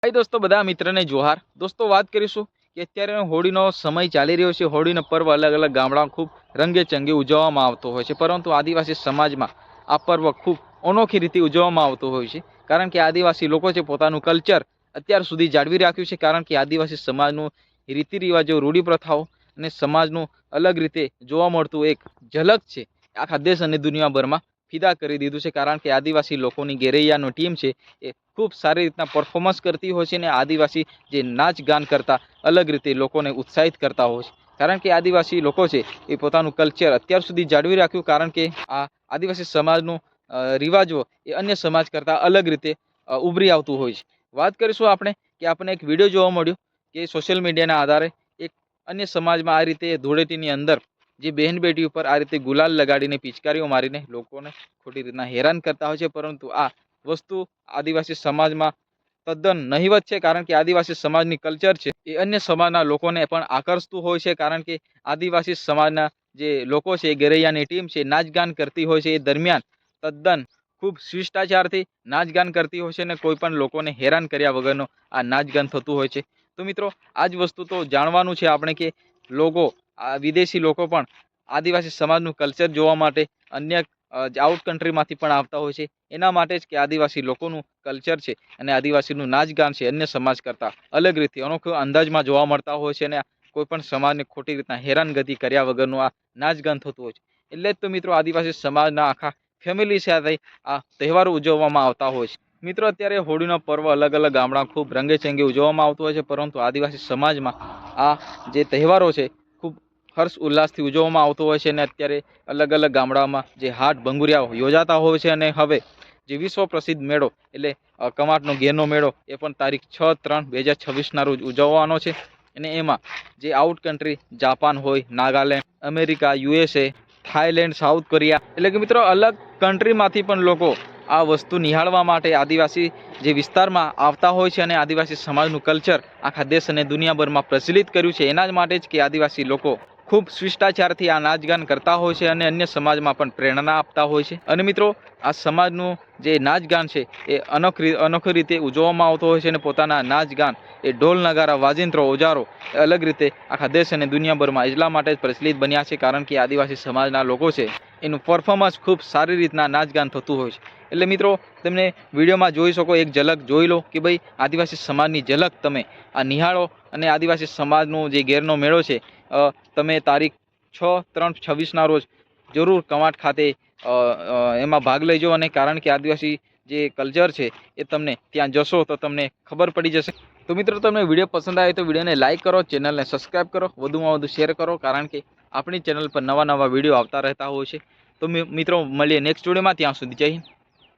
हाय दोस्तों, બધા મિત્રને જોહાર। दोस्तों વાત કરીશું કે અત્યારે હોળીનો સમય ચાલી રહ્યો છે। હોળીનો પર્વ અલગ અલગ ગામડામાં ખૂબ રંગે ચંગે ઉજવવામાં આવતો હોય છે, પરંતુ આદિવાસી સમાજમાં આ પર્વ ખૂબ અનોખી રીતે ઉજવવામાં આવતો હોય છે। કારણ કે આદિવાસી લોકો છે પોતાનું કલ્ચર અત્યાર સુધી જાળવી રાખ્યું છે। કારણ કે આદિવાસી સમાજનું રીતિ રિવાજો, રૂઢિ પ્રથાઓ અને સમાજનું અલગ રીતે જોવા મળતું એક ઝલક છે આખા દેશ અને દુનિયાભરમાં ફિદા કરી દીધું છે। કારણ કે આદિવાસી લોકોની ગેરૈયાનો ટીમ છે એ ખૂબ સારી રીતના પરફોર્મન્સ કરતી હોય છે, અને આદિવાસી જે નાચ ગાન કરતા અલગ રીતે લોકોને ઉત્સાહિત કરતા હોય છે। કારણ કે આદિવાસી લોકો છે એ પોતાનું કલ્ચર અત્યાર સુધી જાળવી રાખ્યું, કારણ કે આ આદિવાસી સમાજનું રિવાજો એ અન્ય સમાજ કરતાં અલગ રીતે ઉભરી આવતું હોય છે। વાત કરીશું આપણે કે આપણને એક વિડીયો જોવા મળ્યો કે સોશિયલ મીડિયાના આધારે એક અન્ય સમાજમાં આ રીતે ધૂળેટીની અંદર જે બહેન બેટી ઉપર આ રીતે ગુલાલ લગાડીને પિચકારીઓ મારીને લોકોને ખોટી રીતના હેરાન કરતા હોય છે, પરંતુ આ વસ્તુ આદિવાસી સમાજમાં તદ્દન નહિવત છે। કારણ કે આદિવાસી સમાજની કલ્ચર છે એ અન્ય સમાજના લોકોને પણ આકર્ષતું હોય છે। કારણ કે આદિવાસી સમાજના જે લોકો છે એ ગરૈયાની ટીમ છે નાચગાન કરતી હોય છે, એ દરમિયાન તદ્દન ખૂબ શિષ્ટાચારથી નાચગાન કરતી હોય છે, અને કોઈ પણ લોકોને હેરાન કર્યા વગરનો આ નાચગાન થતું હોય છે। તો મિત્રો, આ જ વસ્તુ તો જાણવાનું છે આપણે કે લોકો વિદેશી લોકો પણ આદિવાસી સમાજનું કલ્ચર જોવા માટે અન્ય આઉટ કન્ટ્રીમાંથી પણ આવતા હોય છે। એના માટે જ કે આદિવાસી લોકોનું કલ્ચર છે અને આદિવાસીનું નાચગાન છે અન્ય સમાજ કરતાં અલગ રીતે અનોખો અંદાજમાં જોવા મળતા હોય છે, અને કોઈ પણ સમાજને ખોટી રીતના હેરાનગતિ કર્યા વગરનું આ નાચગાન થતું હોય છે। એટલે જ તો મિત્રો આદિવાસી સમાજના આખા ફેમિલી સાથે આ તહેવારો ઉજવવામાં આવતા હોય છે। મિત્રો, અત્યારે હોળીનો પર્વ અલગ અલગ ગામડા ખૂબ રંગે ચંગે ઉજવવામાં આવતો હોય છે, પરંતુ આદિવાસી સમાજમાં આ જે તહેવારો છે ખૂબ હર્ષ ઉલ્લાસથી ઉજવવામાં આવતો હોય છે। અને અત્યારે અલગ અલગ ગામડામાં જે હાટ ભંગુરિયાઓ યોજાતા હોય છે, અને હવે જે વિશ્વ પ્રસિદ્ધ મેળો એટલે કમાટનો ઘેરનો મેળો એ પણ તારીખ 6/3/2026 રોજ ઉજવવાનો છે। અને એમાં જે આઉટ કન્ટ્રી જાપાન હોય, Nagaland, America, USA, Thailand, south Korea, એટલે કે મિત્રો અલગ કન્ટ્રીમાંથી પણ લોકો આ વસ્તુ નિહાળવા માટે આદિવાસી જે વિસ્તારમાં આવતા હોય છે, અને આદિવાસી સમાજનું કલ્ચર આખા દેશ અને દુનિયાભરમાં પ્રચલિત કર્યું છે। એના જ માટે જ કે આદિવાસી લોકો ખૂબ શિષ્ટાચારથી આ નાચગાન કરતા હોય છે, અને અન્ય સમાજમાં પણ પ્રેરણા આપતા હોય છે। અને મિત્રો, આ સમાજનું જે નાચગાન છે એ અનોખી રીતે ઉજવવામાં આવતો હોય છે, અને પોતાના નાચગાન એ ઢોલ નગારા વાજિંત્રો ઓજારો અલગ રીતે આખા દેશ અને દુનિયાભરમાં એટલા માટે જ પ્રચલિત બન્યા છે, કારણ કે આદિવાસી સમાજના લોકો છે એનું પરફોર્મન્સ ખૂબ સારી રીતના નાચગાન થતું હોય છે। એટલે મિત્રો, તમને વિડીયોમાં જોઈ શકો, એક ઝલક જોઈ લો કે ભાઈ આદિવાસી સમાજની ઝલક તમે આ નિહાળો, અને આદિવાસી સમાજનું જે ઘેરનો મેળો છે તમે તારીખ 6/3/26 રોજ જરૂર કમાટ ખાતે એમાં ભાગ લેજો। અને કારણ કે આદિવાસી જે કલ્ચર છે એ તમને ત્યાં જશો તો તમને ખબર પડી જશે। તો મિત્રો, તમને વિડીયો પસંદ આવે તો વિડીયોને લાઇક કરો, ચેનલને સબસ્ક્રાઈબ કરો, વધુમાં વધુ શેર કરો, કારણ કે આપણી ચેનલ પર નવા નવા વિડીયો આવતા રહેતા હોય છે। તો મિત્રો, મળીએ નેક્સ્ટ વિડીયોમાં, ત્યાં સુધી જય હિન્દ।